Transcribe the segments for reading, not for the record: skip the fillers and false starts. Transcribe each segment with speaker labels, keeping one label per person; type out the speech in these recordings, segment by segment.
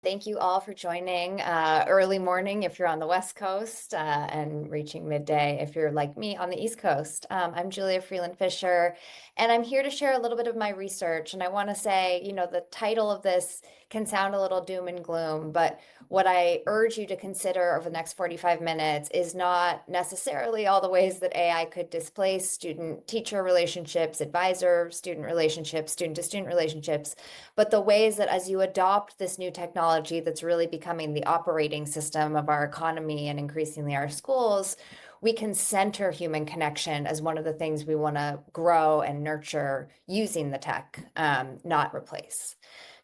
Speaker 1: Thank you all for joining early morning if you're on the West Coast and reaching midday if you're like me on the East Coast. I'm Julia Freeland Fisher, and I'm here to share a little bit of my research. And I want to say, the title of this can sound a little doom and gloom, but what I urge you to consider over the next 45 minutes is not necessarily all the ways that AI could displace student-teacher relationships, advisor-student relationships, student-to-student relationships, but the ways that as you adopt this new technology that's really becoming the operating system of our economy and increasingly our schools, we can center human connection as one of the things we want to grow and nurture using the tech, not replace.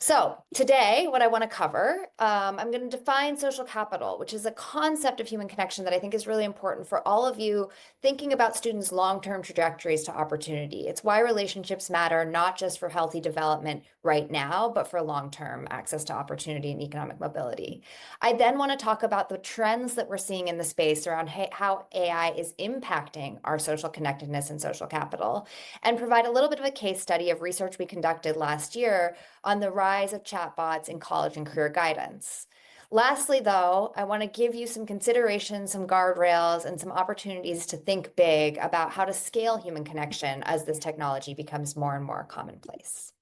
Speaker 1: So today, what I want to cover, I'm going to define social capital, which is a concept of human connection that I think is really important for all of you thinking about students' long-term trajectories to opportunity. It's why relationships matter, not just for healthy development right now, but for long-term access to opportunity and economic mobility. I then want to talk about the trends that we're seeing in the space around how AI is impacting our social connectedness and social capital, and provide a little bit of a case study of research we conducted last year on the rise of chatbots in college and career guidance. Lastly, though, I want to give you some considerations, some guardrails, and some opportunities to think big about how to scale human connection as this technology becomes more and more commonplace.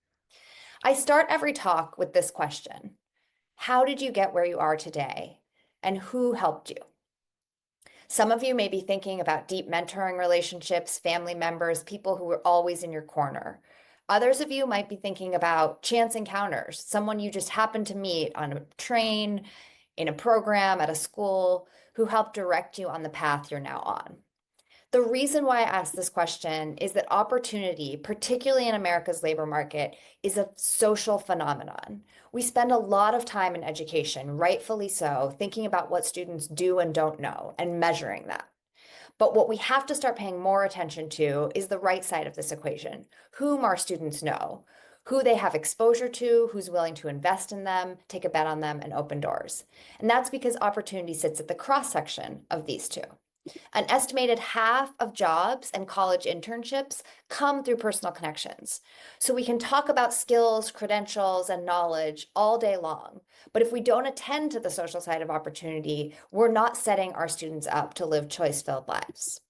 Speaker 1: I start every talk with this question: how did you get where you are today, and who helped you? Some of you may be thinking about deep mentoring relationships, family members, people who were always in your corner. Others of you might be thinking about chance encounters, someone you just happened to meet on a train, in a program, at a school, who helped direct you on the path you're now on. The reason why I ask this question is that opportunity, particularly in America's labor market, is a social phenomenon. We spend a lot of time in education, rightfully so, thinking about what students do and don't know and measuring that. But what we have to start paying more attention to is the right side of this equation: whom our students know, who they have exposure to, who's willing to invest in them, take a bet on them, and open doors. And that's because opportunity sits at the cross section of these two. An estimated half of jobs and college internships come through personal connections. So we can talk about skills, credentials, and knowledge all day long. But if we don't attend to the social side of opportunity, we're not setting our students up to live choice-filled lives.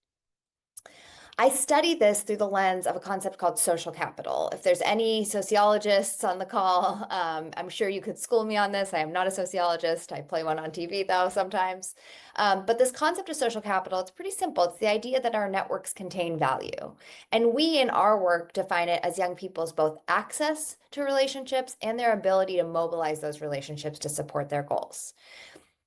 Speaker 1: I study this through the lens of a concept called social capital. If there's any sociologists on the call, I'm sure you could school me on this. I am not a sociologist. I play one on TV though sometimes. But this concept of social capital, it's pretty simple. It's the idea that our networks contain value. And we in our work define it as young people's both access to relationships and their ability to mobilize those relationships to support their goals.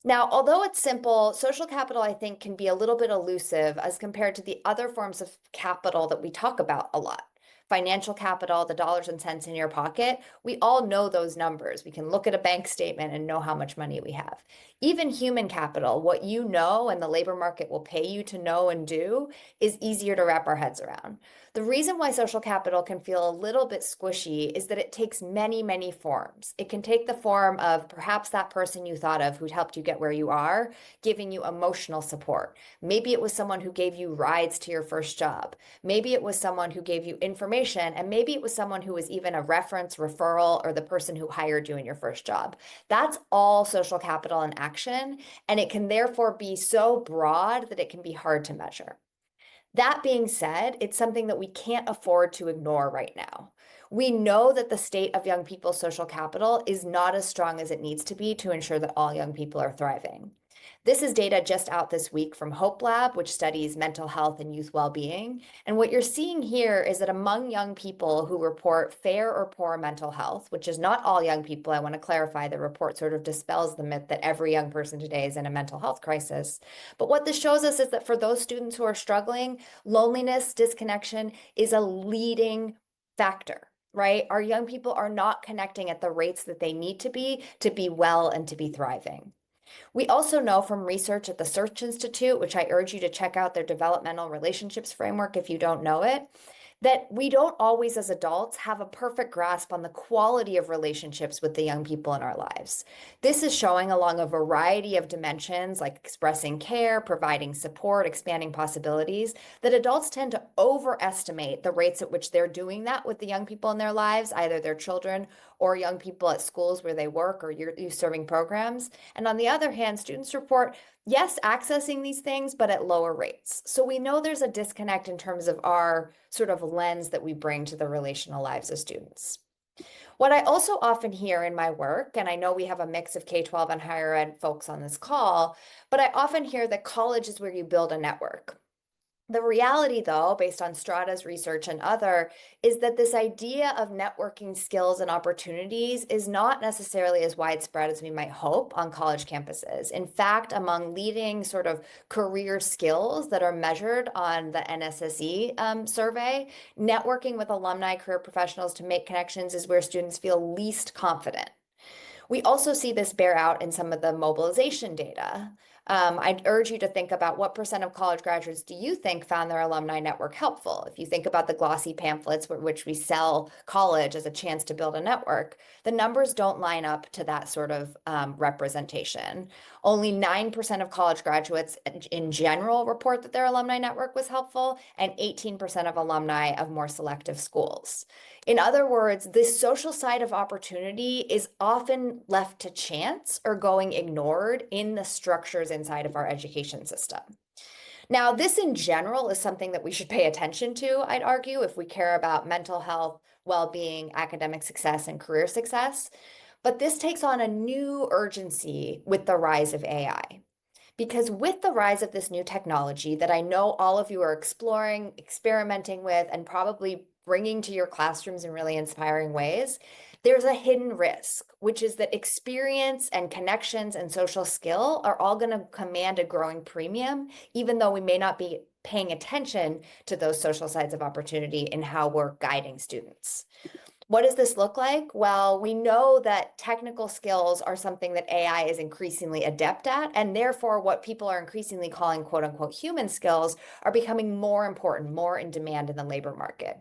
Speaker 1: Now, although it's simple, social capital, I think, can be a little bit elusive as compared to the other forms of capital that we talk about a lot. Financial capital, the dollars and cents in your pocket, we all know those numbers. We can look at a bank statement and know how much money we have. Even human capital, what you know and the labor market will pay you to know and do, is easier to wrap our heads around. The reason why social capital can feel a little bit squishy is that it takes many, many forms. It can take the form of perhaps that person you thought of who'd helped you get where you are, giving you emotional support. Maybe it was someone who gave you rides to your first job. Maybe it was someone who gave you information, and maybe it was someone who was even a reference, referral, or the person who hired you in your first job. That's all social capital in action, and it can therefore be so broad that it can be hard to measure. That being said, it's something that we can't afford to ignore right now. We know that the state of young people's social capital is not as strong as it needs to be to ensure that all young people are thriving. This is data just out this week from Hope Lab, which studies mental health and youth well-being. And what you're seeing here is that among young people who report fair or poor mental health, which is not all young people, I want to clarify, the report sort of dispels the myth that every young person today is in a mental health crisis. But what this shows us is that for those students who are struggling, loneliness, disconnection is a leading factor. Right? Our young people are not connecting at the rates that they need to be well and to be thriving. We also know from research at the Search Institute, which I urge you to check out their developmental relationships framework if you don't know it, that we don't always, as adults, have a perfect grasp on the quality of relationships with the young people in our lives. This is showing along a variety of dimensions like expressing care, providing support, expanding possibilities, that adults tend to overestimate the rates at which they're doing that with the young people in their lives, either their children or young people at schools where they work or youth serving programs. And on the other hand, students report, yes, accessing these things, but at lower rates. So we know there's a disconnect in terms of our sort of lens that we bring to the relational lives of students. What I also often hear in my work, and I know we have a mix of K-12 and higher ed folks on this call, but I often hear that college is where you build a network. The reality, though, based on Strata's research and other, is that this idea of networking skills and opportunities is not necessarily as widespread as we might hope on college campuses. In fact, among leading sort of career skills that are measured on the NSSE survey, networking with alumni career professionals to make connections is where students feel least confident. We also see this bear out in some of the mobilization data. I'd urge you to think about what percent of college graduates do you think found their alumni network helpful? If you think about the glossy pamphlets which we sell college as a chance to build a network, the numbers don't line up to that sort of representation. Only 9% of college graduates in general report that their alumni network was helpful, and 18% of alumni of more selective schools. In other words, this social side of opportunity is often left to chance or going ignored in the structures inside of our education system. Now, this in general is something that we should pay attention to, I'd argue, if we care about mental health, well-being, academic success, and career success. But this takes on a new urgency with the rise of AI. Because with the rise of this new technology that I know all of you are exploring, experimenting with, and probably bringing to your classrooms in really inspiring ways, there's a hidden risk, which is that experience and connections and social skill are all going to command a growing premium, even though we may not be paying attention to those social sides of opportunity in how we're guiding students. What does this look like? Well, we know that technical skills are something that AI is increasingly adept at, and therefore what people are increasingly calling quote unquote human skills are becoming more important, more in demand in the labor market.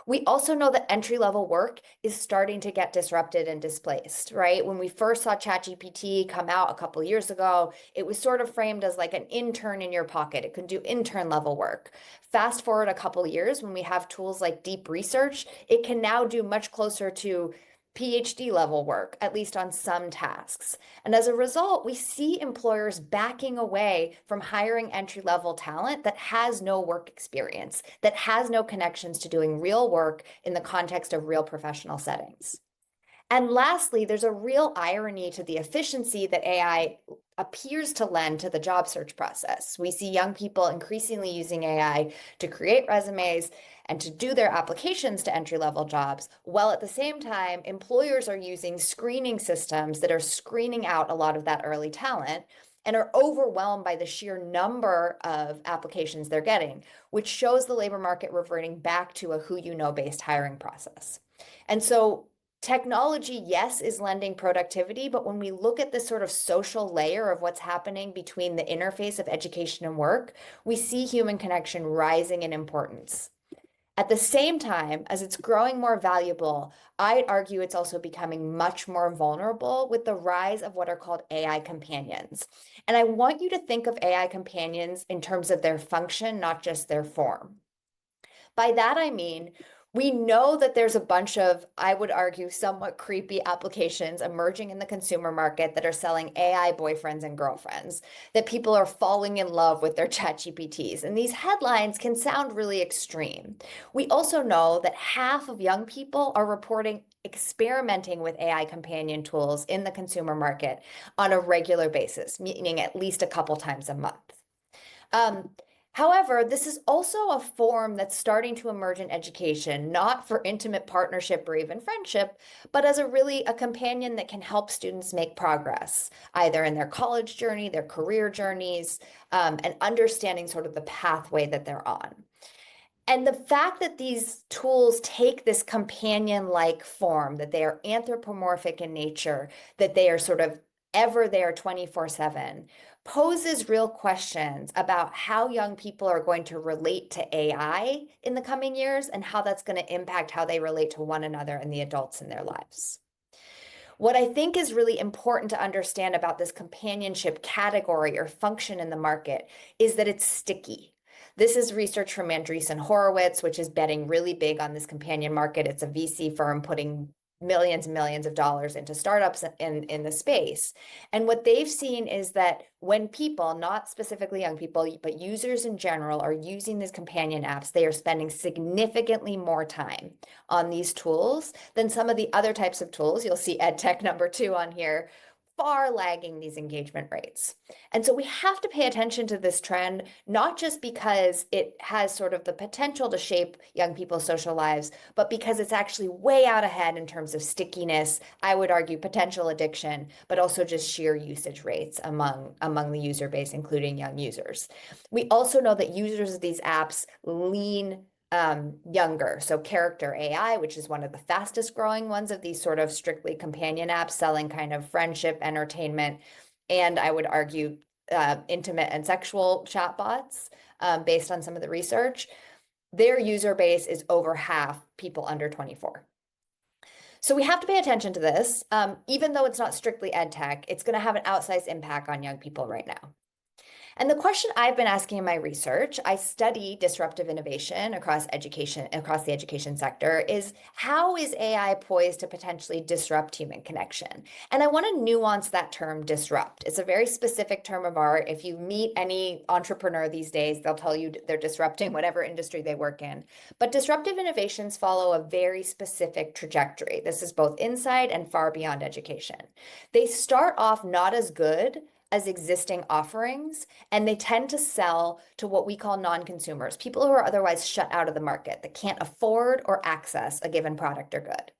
Speaker 1: We also know that entry-level work is starting to get disrupted and displaced, right? When we first saw ChatGPT come out a couple years ago, it was sort of framed as like an intern in your pocket. It could do intern-level work. Fast forward a couple years, when we have tools like deep research, it can now do much closer to PhD level work, at least on some tasks. And as a result, we see employers backing away from hiring entry-level talent that has no work experience, that has no connections to doing real work in the context of real professional settings. And lastly, there's a real irony to the efficiency that AI appears to lend to the job search process. We see young people increasingly using AI to create resumes and to do their applications to entry-level jobs, while at the same time, employers are using screening systems that are screening out a lot of that early talent and are overwhelmed by the sheer number of applications they're getting, which shows the labor market reverting back to a who-you-know-based hiring process. And so technology, yes, is lending productivity, but when we look at this sort of social layer of what's happening between the interface of education and work, we see human connection rising in importance. At the same time, as it's growing more valuable, I'd argue it's also becoming much more vulnerable with the rise of what are called AI companions. And I want you to think of AI companions in terms of their function, not just their form. By that, I mean, we know that there's a bunch of, I would argue, somewhat creepy applications emerging in the consumer market that are selling AI boyfriends and girlfriends, that people are falling in love with their ChatGPTs. And these headlines can sound really extreme. We also know that half of young people are reporting experimenting with AI companion tools in the consumer market on a regular basis, meaning at least a couple times a month. However, this is also a form that's starting to emerge in education, not for intimate partnership or even friendship, but as a companion that can help students make progress, either in their college journey, their career journeys, and understanding sort of the pathway that they're on. And the fact that these tools take this companion-like form, that they are anthropomorphic in nature, that they are sort of ever there 24/7, poses real questions about how young people are going to relate to AI in the coming years and how that's going to impact how they relate to one another and the adults in their lives. What I think is really important to understand about this companionship category or function in the market is that it's sticky. This is research from Andreessen Horowitz, which is betting really big on this companion market. It's a VC firm putting millions and millions of dollars into startups in the space. And what they've seen is that when people, not specifically young people, but users in general, are using these companion apps, they are spending significantly more time on these tools than some of the other types of tools. You'll see EdTech number 2 on here, far lagging these engagement rates. And so we have to pay attention to this trend, not just because it has sort of the potential to shape young people's social lives, but because it's actually way out ahead in terms of stickiness, I would argue potential addiction, but also just sheer usage rates among the user base, including young users. We also know that users of these apps lean younger. So Character AI, which is one of the fastest growing ones of these sort of strictly companion apps selling kind of friendship, entertainment, and I would argue intimate and sexual chatbots based on some of the research. Their user base is over half people under 24. So we have to pay attention to this. Even though it's not strictly ed tech, it's going to have an outsized impact on young people right now. And the question I've been asking in my research, I study disruptive innovation across the education sector, is how is AI poised to potentially disrupt human connection? And I want to nuance that term disrupt. It's a very specific term of art. If you meet any entrepreneur these days, they'll tell you they're disrupting whatever industry they work in. But disruptive innovations follow a very specific trajectory. This is both inside and far beyond education. They start off not as good as existing offerings, and they tend to sell to what we call non-consumers, people who are otherwise shut out of the market, that can't afford or access a given product or good.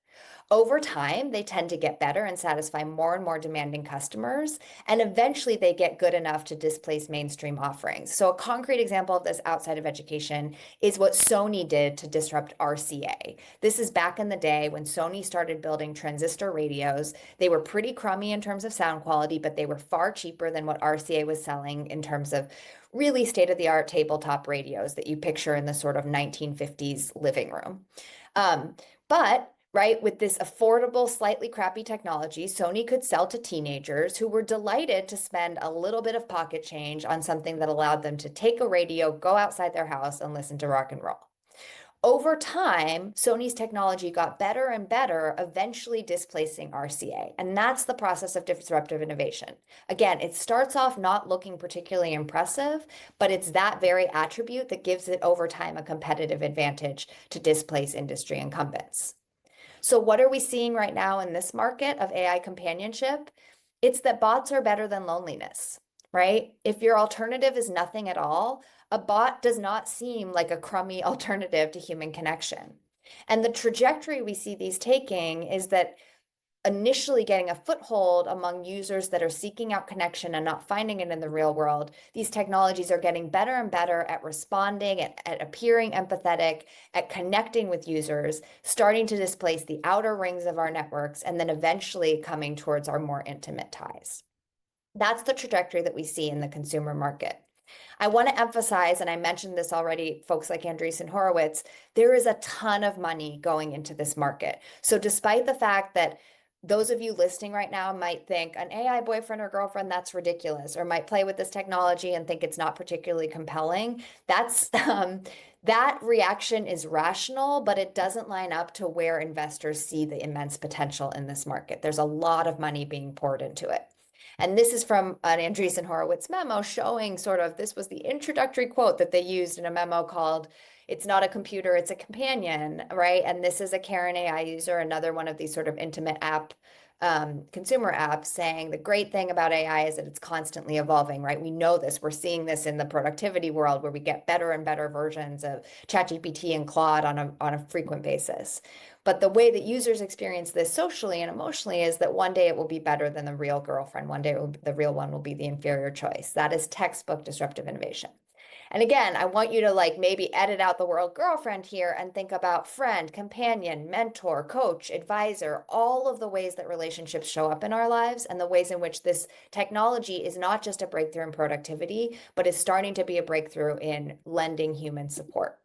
Speaker 1: Over time, they tend to get better and satisfy more and more demanding customers, and eventually they get good enough to displace mainstream offerings. So a concrete example of this outside of education is what Sony did to disrupt RCA. This is back in the day when Sony started building transistor radios. They were pretty crummy in terms of sound quality, but they were far cheaper than what RCA was selling in terms of really state-of-the-art tabletop radios that you picture in the sort of 1950s living room. But right, with this affordable, slightly crappy technology, Sony could sell to teenagers who were delighted to spend a little bit of pocket change on something that allowed them to take a radio, go outside their house, and listen to rock and roll. Over time, Sony's technology got better and better, eventually displacing RCA. And that's the process of disruptive innovation. Again, it starts off not looking particularly impressive, but it's that very attribute that gives it over time a competitive advantage to displace industry incumbents. So what are we seeing right now in this market of AI companionship? It's that bots are better than loneliness, right? If your alternative is nothing at all, a bot does not seem like a crummy alternative to human connection. And the trajectory we see these taking is that initially getting a foothold among users that are seeking out connection and not finding it in the real world, these technologies are getting better and better at responding, at appearing empathetic, at connecting with users, starting to displace the outer rings of our networks, and then eventually coming towards our more intimate ties. That's the trajectory that we see in the consumer market. I want to emphasize, and I mentioned this already, folks like Andreessen Horowitz, there is a ton of money going into this market. So despite the fact that those of you listening right now might think an AI boyfriend or girlfriend, that's ridiculous, or might play with this technology and think it's not particularly compelling. That reaction is rational, but it doesn't line up to where investors see the immense potential in this market. There's a lot of money being poured into it. And this is from an Andreessen Horowitz memo showing sort of, this was the introductory quote that they used in a memo called, "It's not a computer, it's a companion," right? And this is a Karen AI user, another one of these sort of intimate app, consumer apps, saying the great thing about AI is that it's constantly evolving, right? We know this. We're seeing this in the productivity world where we get better and better versions of ChatGPT and Claude on a frequent basis. But the way that users experience this socially and emotionally is that one day it will be better than the real girlfriend. One day the real one will be the inferior choice. That is textbook disruptive innovation. And again, I want you to like maybe edit out the word girlfriend here and think about friend, companion, mentor, coach, advisor, all of the ways that relationships show up in our lives and the ways in which this technology is not just a breakthrough in productivity, but is starting to be a breakthrough in lending human support.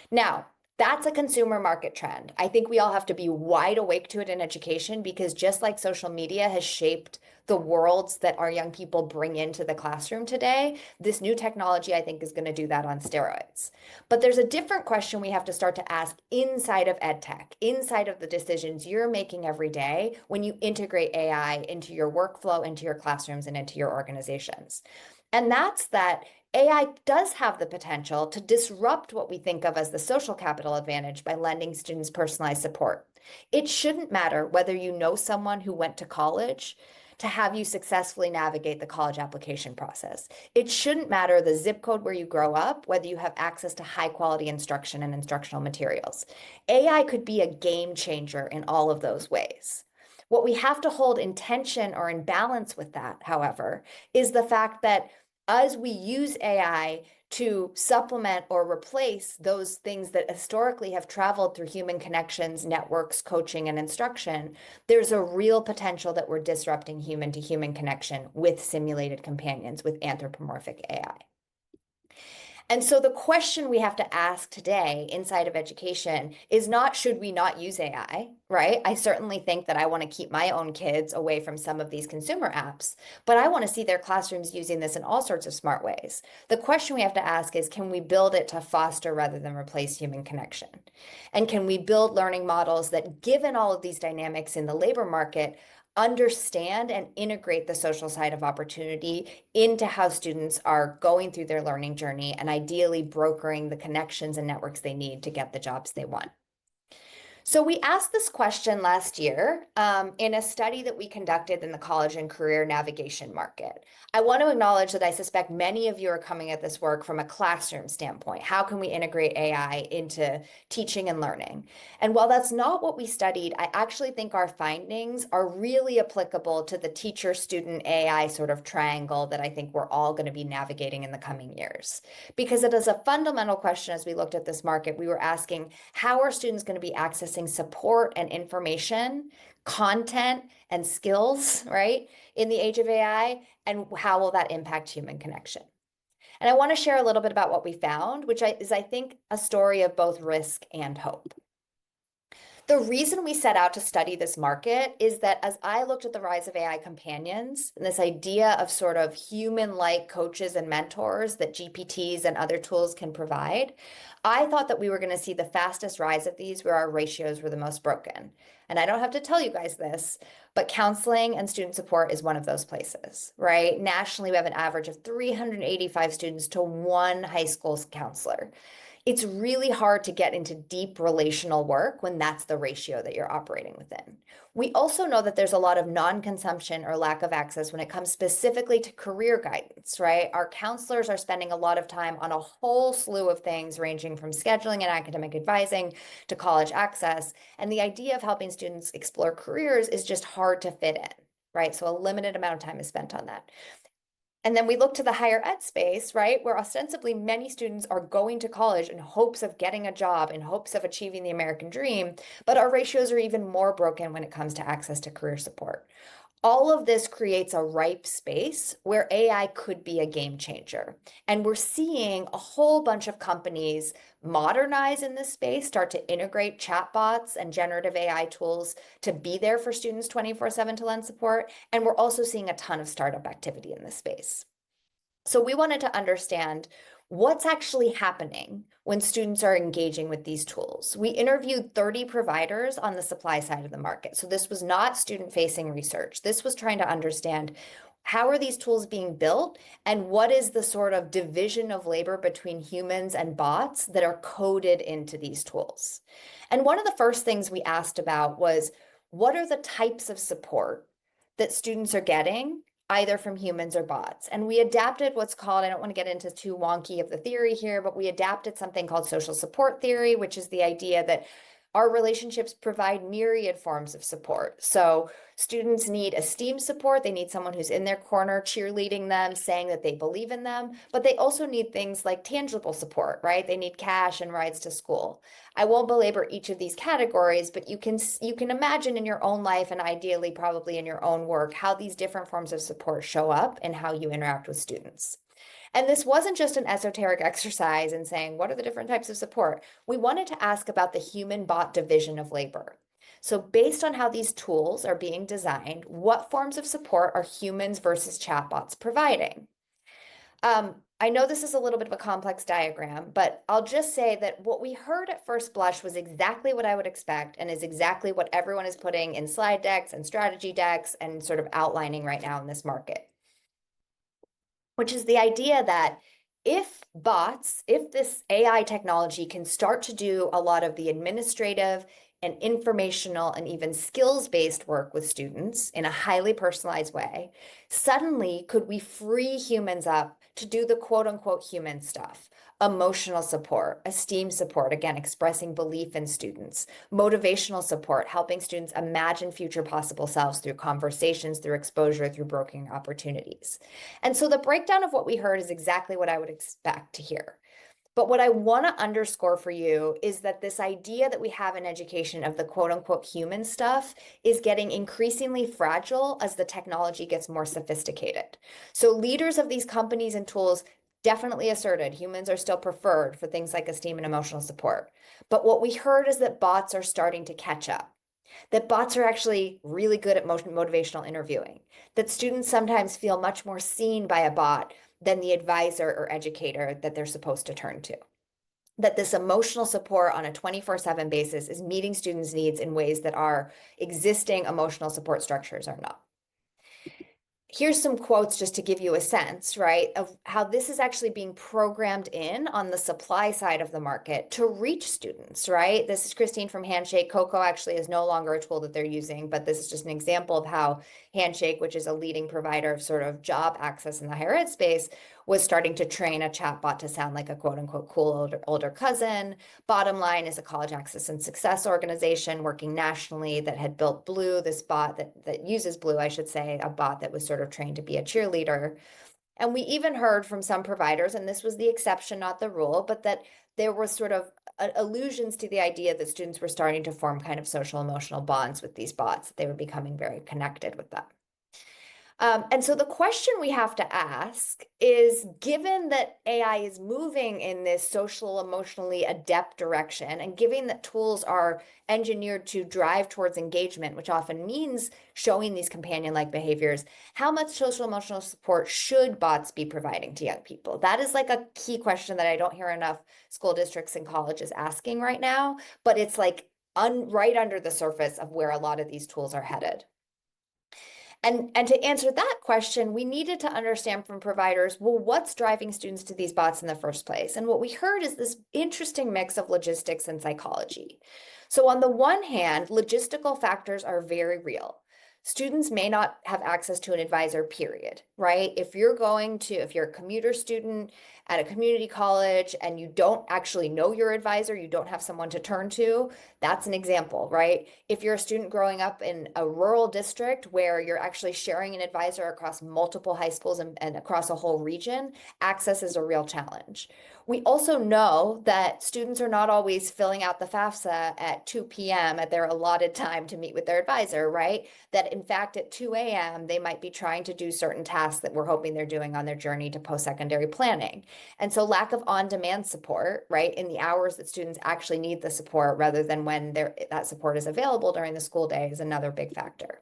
Speaker 1: Now, that's a consumer market trend. I think we all have to be wide awake to it in education because just like social media has shaped the worlds that our young people bring into the classroom today, this new technology, I think, is going to do that on steroids. But there's a different question we have to start to ask inside of ed tech, inside of the decisions you're making every day when you integrate AI into your workflow, into your classrooms, and into your organizations. And that's that AI does have the potential to disrupt what we think of as the social capital advantage by lending students personalized support. It shouldn't matter whether you know someone who went to college to have you successfully navigate the college application process. It shouldn't matter the zip code where you grow up, whether you have access to high quality instruction and instructional materials. AI could be a game changer in all of those ways. What we have to hold in tension or in balance with that, however, is the fact that as we use AI to supplement or replace those things that historically have traveled through human connections, networks, coaching, and instruction, there's a real potential that we're disrupting human to human connection with simulated companions, with anthropomorphic AI. And so the question we have to ask today inside of education is not, should we not use AI, right? I certainly think that I want to keep my own kids away from some of these consumer apps, but I want to see their classrooms using this in all sorts of smart ways. The question we have to ask is, can we build it to foster rather than replace human connection? And can we build learning models that, given all of these dynamics in the labor market, understand and integrate the social side of opportunity into how students are going through their learning journey and ideally brokering the connections and networks they need to get the jobs they want. So we asked this question last year in a study that we conducted in the college and career navigation market. I want to acknowledge that I suspect many of you are coming at this work from a classroom standpoint. How can we integrate AI into teaching and learning? And while that's not what we studied, I actually think our findings are really applicable to the teacher-student AI sort of triangle that I think we're all going to be navigating in the coming years. Because it is a fundamental question as we looked at this market. We were asking, how are students going to be accessing support and information, content and skills, right, in the age of AI, and how will that impact human connection? And I want to share a little bit about what we found, which is, I think, a story of both risk and hope. The reason we set out to study this market is that as I looked at the rise of AI companions and this idea of sort of human-like coaches and mentors that GPTs and other tools can provide, I thought that we were going to see the fastest rise of these where our ratios were the most broken. And I don't have to tell you guys this, but counseling and student support is one of those places, right? Nationally, we have an average of 385 students to one high school counselor. It's really hard to get into deep relational work when that's the ratio that you're operating within. We also know that there's a lot of non-consumption or lack of access when it comes specifically to career guidance, right? Our counselors are spending a lot of time on a whole slew of things ranging from scheduling and academic advising to college access. And the idea of helping students explore careers is just hard to fit in, right? So a limited amount of time is spent on that. And then we look to the higher ed space, right, where ostensibly many students are going to college in hopes of getting a job, in hopes of achieving the American dream, but our ratios are even more broken when it comes to access to career support. All of this creates a ripe space where AI could be a game changer. And we're seeing a whole bunch of companies modernize in this space, start to integrate chatbots and generative AI tools to be there for students 24/7 to lend support. And we're also seeing a ton of startup activity in this space. So we wanted to understand what's actually happening when students are engaging with these tools. We interviewed 30 providers on the supply side of the market. So this was not student-facing research. This was trying to understand how are these tools being built and what is the sort of division of labor between humans and bots that are coded into these tools. And one of the first things we asked about was, what are the types of support that students are getting either from humans or bots? And we adapted what's called, I don't want to get into too wonky of the theory here, but we adapted something called social support theory, which is the idea that Our relationships provide myriad forms of support. So students need esteem support. They need someone who's in their corner, cheerleading them, saying that they believe in them. But they also need things like tangible support, right? They need cash and rides to school. I won't belabor each of these categories, but you can imagine in your own life and ideally probably in your own work how these different forms of support show up and how you interact with students. And this wasn't just an esoteric exercise in saying, what are the different types of support? We wanted to ask about the human bot division of labor. So based on how these tools are being designed, what forms of support are humans versus chatbots providing? I know this is a little bit of a complex diagram, but I'll just say that what we heard at first blush was exactly what I would expect and is exactly what everyone is putting in slide decks and strategy decks and sort of outlining right now in this market, which is the idea that if this AI technology can start to do a lot of the administrative and informational and even skills-based work with students in a highly personalized way, suddenly could we free humans up to do the quote unquote human stuff? Emotional support, esteem support, again, expressing belief in students, motivational support, helping students imagine future possible selves through conversations, through exposure, through brokering opportunities. And so the breakdown of what we heard is exactly what I would expect to hear. But what I want to underscore for you is that this idea that we have in education of the quote unquote human stuff is getting increasingly fragile as the technology gets more sophisticated. So leaders of these companies and tools definitely asserted humans are still preferred for things like esteem and emotional support. But what we heard is that bots are starting to catch up, that bots are actually really good at motivational interviewing, that students sometimes feel much more seen by a bot than the advisor or educator that they're supposed to turn to, that this emotional support on a 24/7 basis is meeting students' needs in ways that our existing emotional support structures are not. Here's some quotes just to give you a sense, right, of how this is actually being programmed in on the supply side of the market to reach students, right? This is Christine from Handshake. Coco actually is no longer a tool that they're using, but this is just an example of how Handshake, which is a leading provider of sort of job access in the higher ed space, was starting to train a chatbot to sound like a quote unquote cool older cousin. Bottom Line is a college access and success organization working nationally that had built Blue, this bot that uses Blue, I should say, a bot that was sort of trained to be a cheerleader. And we even heard from some providers, and this was the exception, not the rule, but that there was sort of allusions to the idea that students were starting to form kind of social emotional bonds with these bots, that they were becoming very connected with them. And so the question we have to ask is, given that AI is moving in this social, emotionally adept direction, and given that tools are engineered to drive towards engagement, which often means showing these companion-like behaviors, how much social emotional support should bots be providing to young people? That is like a key question that I don't hear enough school districts and colleges asking right now, but it's like right under the surface of where a lot of these tools are headed. And to answer that question, we needed to understand from providers, well, what's driving students to these bots in the first place? And what we heard is this interesting mix of logistics and psychology. So on the one hand, logistical factors are very real. Students may not have access to an advisor, period, right? If you're a commuter student at a community college and you don't actually know your advisor, you don't have someone to turn to, that's an example, right? If you're a student growing up in a rural district where you're actually sharing an advisor across multiple high schools and across a whole region, access is a real challenge. We also know that students are not always filling out the FAFSA at 2 p.m. at their allotted time to meet with their advisor, right? That in fact at 2 a.m. they might be trying to do certain tasks that we're hoping they're doing on their journey to post-secondary planning. And so lack of on-demand support, right, in the hours that students actually need the support rather than when that support is available during the school day is another big factor.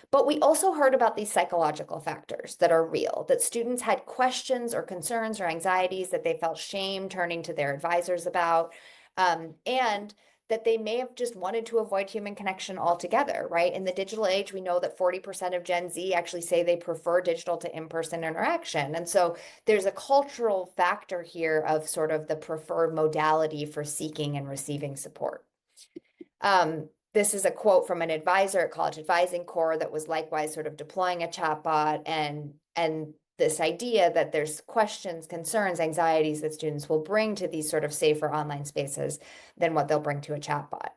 Speaker 1: But we also heard about these psychological factors that are real, that students had questions or concerns or anxieties that they felt shame turning to their advisors about, and that they may have just wanted to avoid human connection altogether, right? In the digital age, we know that 40% of Gen Z actually say they prefer digital to in-person interaction. And so there's a cultural factor here of sort of the preferred modality for seeking and receiving support. This is a quote from an advisor at College Advising Corps that was likewise sort of deploying a chatbot, and this idea that there's questions, concerns, anxieties that students will bring to these sort of safer online spaces than what they'll bring to a chatbot.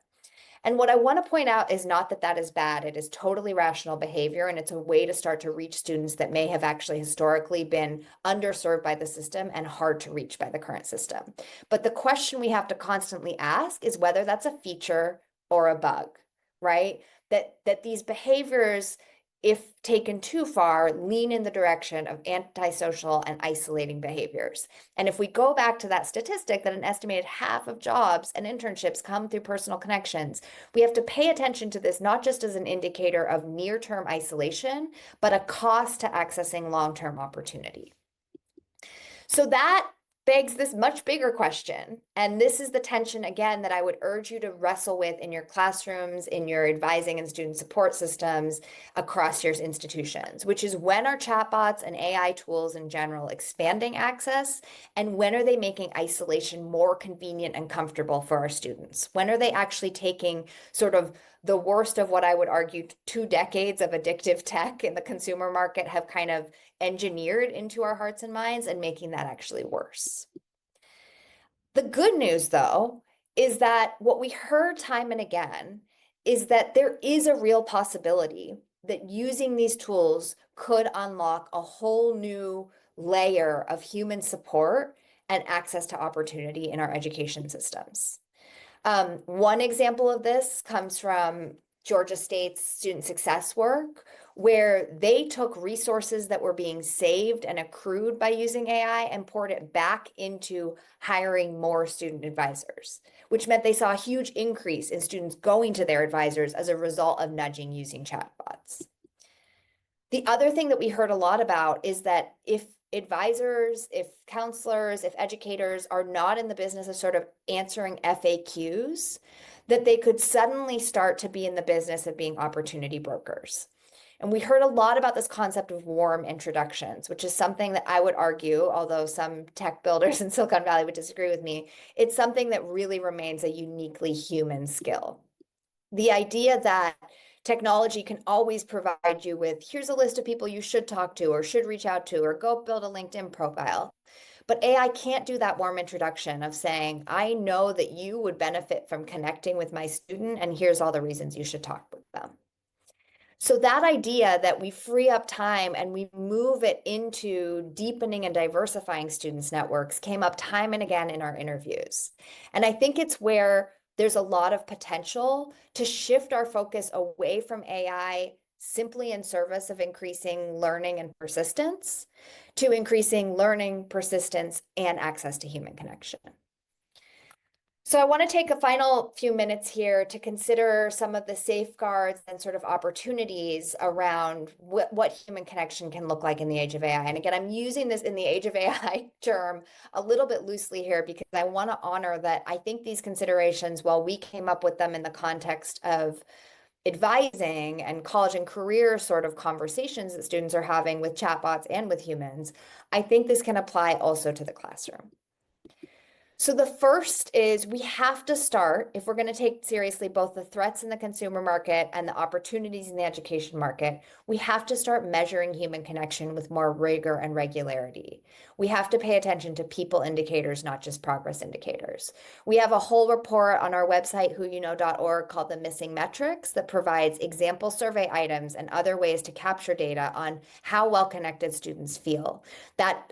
Speaker 1: And what I want to point out is not that that is bad. It is totally rational behavior, and it's a way to start to reach students that may have actually historically been underserved by the system and hard to reach by the current system. But the question we have to constantly ask is whether that's a feature or a bug, right? That these behaviors, if taken too far, lean in the direction of antisocial and isolating behaviors. And if we go back to that statistic that an estimated half of jobs and internships come through personal connections, we have to pay attention to this not just as an indicator of near-term isolation, but a cost to accessing long-term opportunity. So that begs this much bigger question. And this is the tension, again, that I would urge you to wrestle with in your classrooms, in your advising and student support systems across your institutions, which is when are chatbots and AI tools in general expanding access? And when are they making isolation more convenient and comfortable for our students? When are they actually taking sort of the worst of what I would argue 2 decades of addictive tech in the consumer market have kind of engineered into our hearts and minds and making that actually worse? The good news, though, is that what we heard time and again is that there is a real possibility that using these tools could unlock a whole new layer of human support and access to opportunity in our education systems. One example of this comes from Georgia State's student success work, where they took resources that were being saved and accrued by using AI and poured it back into hiring more student advisors, which meant they saw a huge increase in students going to their advisors as a result of nudging using chatbots. The other thing that we heard a lot about is that if advisors, if counselors, if educators are not in the business of sort of answering FAQs, that they could suddenly start to be in the business of being opportunity brokers. And we heard a lot about this concept of warm introductions, which is something that I would argue, although some tech builders in Silicon Valley would disagree with me, it's something that really remains a uniquely human skill. The idea that technology can always provide you with, here's a list of people you should talk to or should reach out to, or go build a LinkedIn profile. But AI can't do that warm introduction of saying, I know that you would benefit from connecting with my student, and here's all the reasons you should talk with them. So that idea that we free up time and we move it into deepening and diversifying students' networks came up time and again in our interviews. And I think it's where there's a lot of potential to shift our focus away from AI simply in service of increasing learning and persistence to increasing learning, persistence, and access to human connection. So I want to take a final few minutes here to consider some of the safeguards and sort of opportunities around what human connection can look like in the age of AI. And again, I'm using this in the age of AI term a little bit loosely here because I want to honor that I think these considerations, while we came up with them in the context of advising and college and career sort of conversations that students are having with chatbots and with humans, I think this can apply also to the classroom. So the first is we have to start, if we're going to take seriously both the threats in the consumer market and the opportunities in the education market, we have to start measuring human connection with more rigor and regularity. We have to pay attention to people indicators, not just progress indicators. We have a whole report on our website, whoyouknow.org, called The Missing Metrics that provides example survey items and other ways to capture data on how well connected students feel. That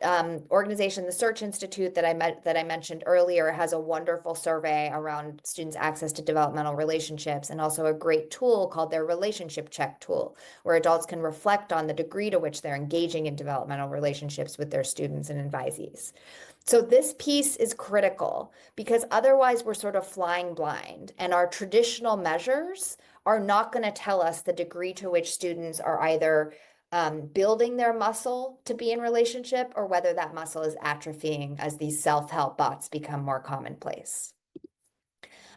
Speaker 1: organization, the Search Institute that I mentioned earlier, has a wonderful survey around students' access to developmental relationships, and also a great tool called their Relationship Check tool, where adults can reflect on the degree to which they're engaging in developmental relationships with their students and advisees. So this piece is critical because otherwise we're sort of flying blind, and our traditional measures are not going to tell us the degree to which students are either building their muscle to be in relationship or whether that muscle is atrophying as these self-help bots become more commonplace.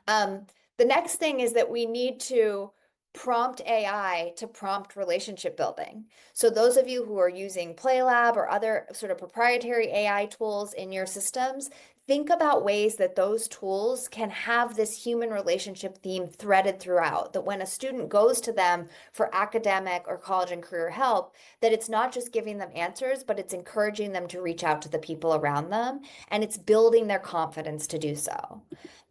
Speaker 1: The next thing is that we need to prompt AI to prompt relationship building. So those of you who are using PlayLab or other sort of proprietary AI tools in your systems, think about ways that those tools can have this human relationship theme threaded throughout, that when a student goes to them for academic or college and career help, that it's not just giving them answers, but it's encouraging them to reach out to the people around them, and it's building their confidence to do so.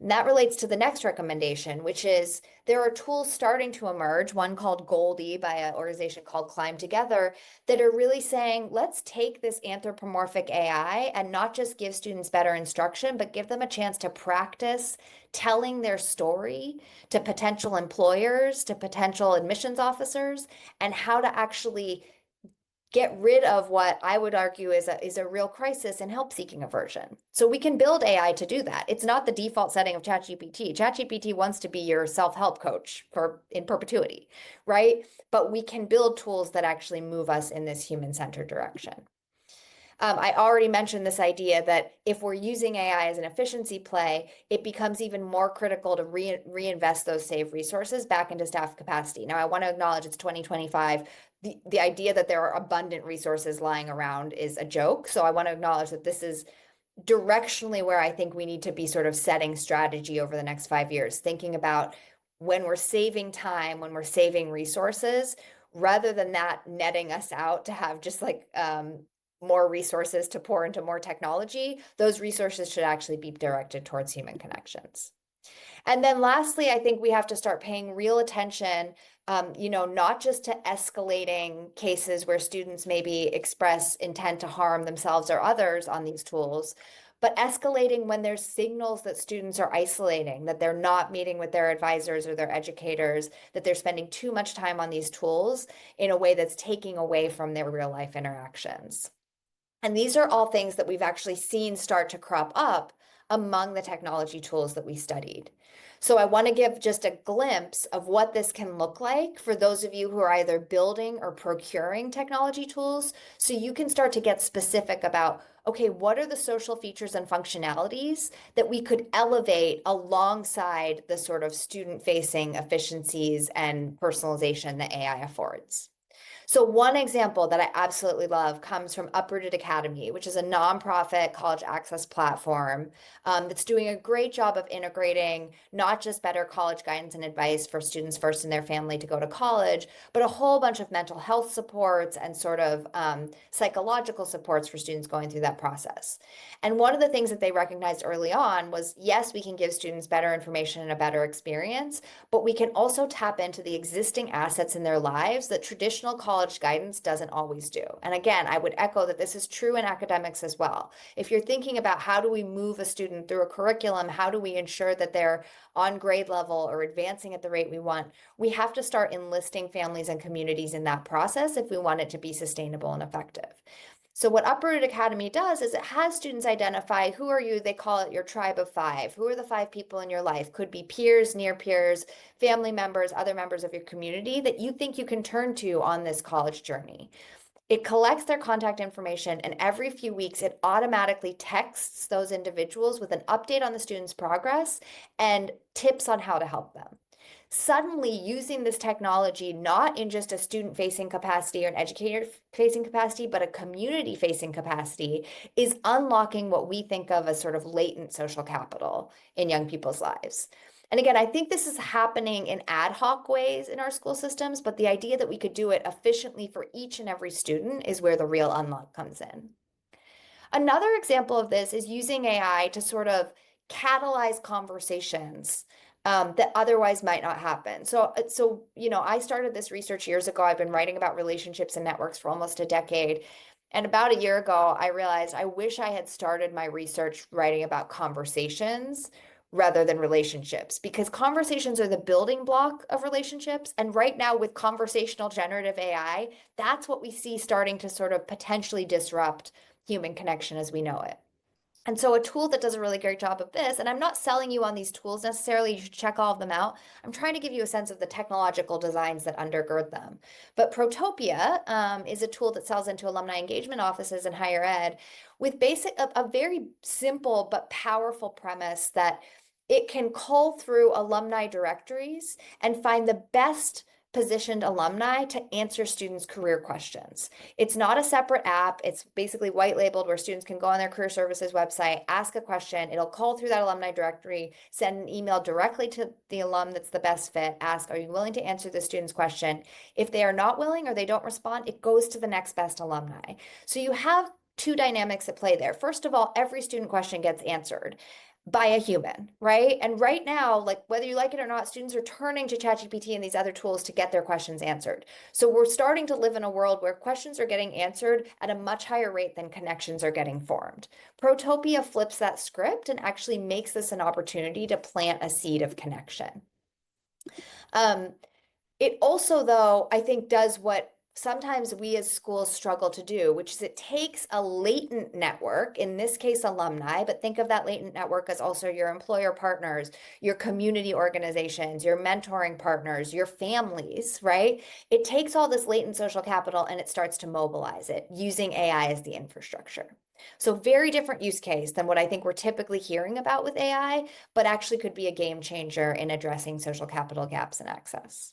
Speaker 1: And that relates to the next recommendation, which is there are tools starting to emerge, one called Goldie by an organization called Climb Together, that are really saying, let's take this anthropomorphic AI and not just give students better instruction, but give them a chance to practice telling their story to potential employers, to potential admissions officers, and how to actually get rid of what I would argue is a real crisis in help-seeking aversion. So we can build AI to do that. It's not the default setting of ChatGPT. ChatGPT wants to be your self-help coach in perpetuity, right? But we can build tools that actually move us in this human-centered direction. I already mentioned this idea that if we're using AI as an efficiency play, it becomes even more critical to reinvest those saved resources back into staff capacity. Now, I want to acknowledge it's 2025. The idea that there are abundant resources lying around is a joke. So I want to acknowledge that this is directionally where I think we need to be sort of setting strategy over the next 5 years, thinking about when we're saving time, when we're saving resources, rather than that netting us out to have just like more resources to pour into more technology, those resources should actually be directed towards human connections. And then lastly, I think we have to start paying real attention, not just to escalating cases where students maybe express intent to harm themselves or others on these tools, but escalating when there's signals that students are isolating, that they're not meeting with their advisors or their educators, that they're spending too much time on these tools in a way that's taking away from their real life interactions. And these are all things that we've actually seen start to crop up among the technology tools that we studied. So I want to give just a glimpse of what this can look like for those of you who are either building or procuring technology tools, so you can start to get specific about, okay, what are the social features and functionalities that we could elevate alongside the sort of student-facing efficiencies and personalization that AI affords. So one example that I absolutely love comes from Uprooted Academy, which is a nonprofit college access platform that's doing a great job of integrating not just better college guidance and advice for students first in their family to go to college, but a whole bunch of mental health supports and sort of psychological supports for students going through that process. And one of the things that they recognized early on was, yes, we can give students better information and a better experience, but we can also tap into the existing assets in their lives that traditional college guidance doesn't always do. And again, I would echo that this is true in academics as well. If you're thinking about how do we move a student through a curriculum, how do we ensure that they're on grade level or advancing at the rate we want, we have to start enlisting families and communities in that process if we want it to be sustainable and effective. So what Uprooted Academy does is it has students identify who are you, they call it your tribe of 5. Who are the 5 people in your life? Could be peers, near peers, family members, other members of your community that you think you can turn to on this college journey. It collects their contact information, and every few weeks it automatically texts those individuals with an update on the student's progress and tips on how to help them. Suddenly, using this technology not in just a student-facing capacity or an educator-facing capacity, but a community-facing capacity, is unlocking what we think of as sort of latent social capital in young people's lives. And again, I think this is happening in ad hoc ways in our school systems, but the idea that we could do it efficiently for each and every student is where the real unlock comes in. Another example of this is using AI to sort of catalyze conversations that otherwise might not happen. So, I started this research years ago. I've been writing about relationships and networks for almost a decade. And about a year ago, I realized I wish I had started my research writing about conversations rather than relationships, because conversations are the building block of relationships. And right now with conversational generative AI, that's what we see starting to sort of potentially disrupt human connection as we know it. And so a tool that does a really great job of this, and I'm not selling you on these tools necessarily, you should check all of them out. I'm trying to give you a sense of the technological designs that undergird them. But Protopia is a tool that sells into alumni engagement offices in higher ed with a very simple but powerful premise that it can cull through alumni directories and find the best positioned alumni to answer students' career questions. It's not a separate app. It's basically white labeled where students can go on their career services website, ask a question. It'll call through that alumni directory, send an email directly to the alum that's the best fit, ask, are you willing to answer the student's question? If they are not willing or they don't respond, it goes to the next best alumni. So you have 2 dynamics at play there. First of all, every student question gets answered. by a human, right? And right now, like whether you like it or not, students are turning to ChatGPT and these other tools to get their questions answered. So we're starting to live in a world where questions are getting answered at a much higher rate than connections are getting formed. Protopia flips that script and actually makes this an opportunity to plant a seed of connection. Um, it also, though, I think does what sometimes we as schools struggle to do, which is it takes a latent network, in this case, alumni, but think of that latent network as also your employer partners, your community organizations, your mentoring partners, your families, right? It takes all this latent social capital and it starts to mobilize it using AI as the infrastructure. So very different use case than what I think we're typically hearing about with AI, but actually could be a game changer in addressing social capital gaps in access.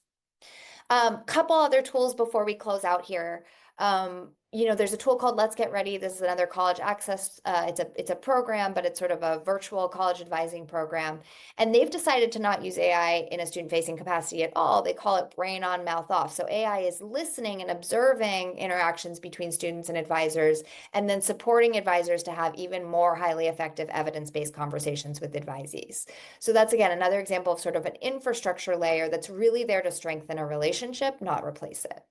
Speaker 1: Couple other tools before we close out here. There's a tool called Let's Get Ready. This is another college access. It's a program, but it's sort of a virtual college advising program. And they've decided to not use AI in a student-facing capacity at all. They call it brain on, mouth off. So AI is listening and observing interactions between students and advisors, and then supporting advisors to have even more highly effective evidence-based conversations with advisees. So that's, again, another example of sort of an infrastructure layer that's really there to strengthen a relationship, not replace it.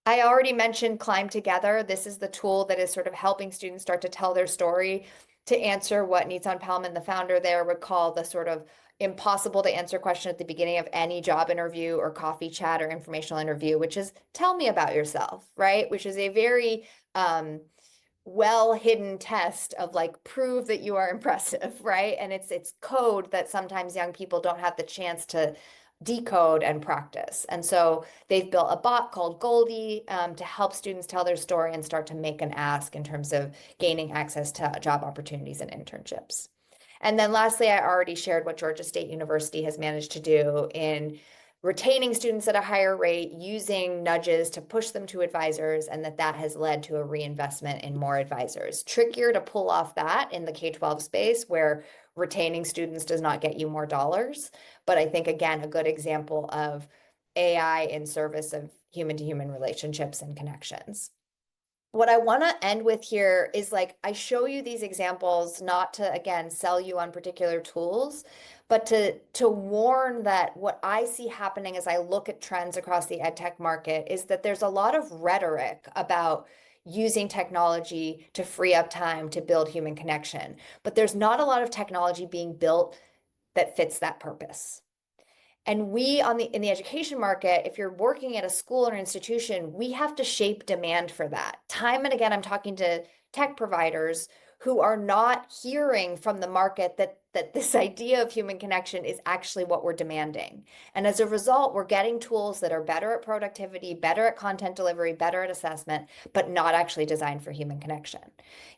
Speaker 1: I already mentioned Climb Together. This is the tool that is sort of helping students start to tell their story to answer what Nitzan Pelman, the founder there, would call the sort of impossible to answer question at the beginning of any job interview or coffee chat or informational interview, which is tell me about yourself, right? Which is a very well hidden test of like prove that you are impressive, right? And it's code that sometimes young people don't have the chance to decode and practice. And so they've built a bot called Goldie to help students tell their story and start to make an ask in terms of gaining access to job opportunities and internships. And then lastly, I already shared what Georgia State University has managed to do in retaining students at a higher rate, using nudges to push them to advisors, and that has led to a reinvestment in more advisors. Trickier to pull off that in the K-12 space where retaining students does not get you more dollars. But I think, again, a good example of AI in service of human-to-human relationships and connections. What I want to end with here is like, I show you these examples not to, again, sell you on particular tools, but to warn that what I see happening as I look at trends across the ed tech market is that there's a lot of rhetoric about using technology to free up time to build human connection, but there's not a lot of technology being built that fits that purpose. And we in the education market, if you're working at a school or an institution, we have to shape demand for that. Time and again, I'm talking to tech providers who are not hearing from the market that this idea of human connection is actually what we're demanding. And as a result, we're getting tools that are better at productivity, better at content delivery, better at assessment, but not actually designed for human connection.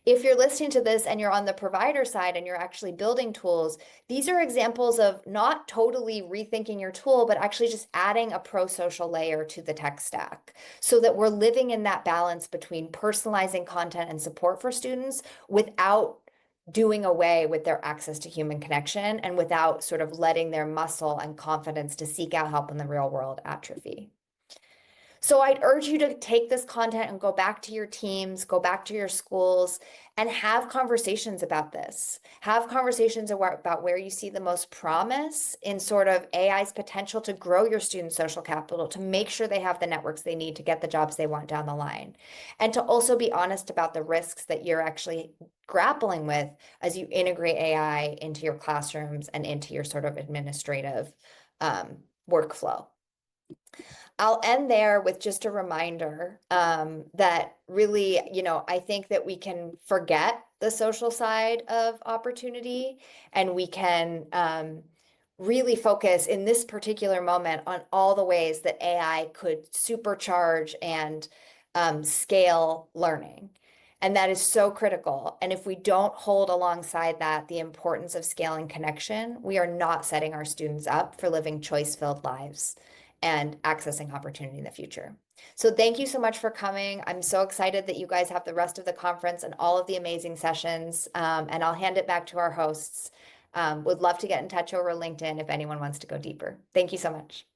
Speaker 1: If you're listening to this and you're on the provider side and you're actually building tools, these are examples of not totally rethinking your tool, but actually just adding a pro-social layer to the tech stack so that we're living in that balance between personalizing content and support for students without doing away with their access to human connection and without sort of letting their muscle and confidence to seek out help in the real world atrophy. So I'd urge you to take this content and go back to your teams, go back to your schools, and have conversations about this. Have conversations about where you see the most promise in sort of AI's potential to grow your student social capital, to make sure they have the networks they need to get the jobs they want down the line. And to also be honest about the risks that you're actually grappling with as you integrate AI into your classrooms and into your sort of administrative workflow. I'll end there with just a reminder that really, I think that we can forget the social side of opportunity and we can really focus in this particular moment on all the ways that AI could supercharge and scale learning. And that is so critical. And if we don't hold alongside that the importance of scaling connection, we are not setting our students up for living choice-filled lives and accessing opportunity in the future. So thank you so much for coming. I'm so excited that you guys have the rest of the conference and all of the amazing sessions. And I'll hand it back to our hosts. Would love to get in touch over LinkedIn if anyone wants to go deeper. Thank you so much.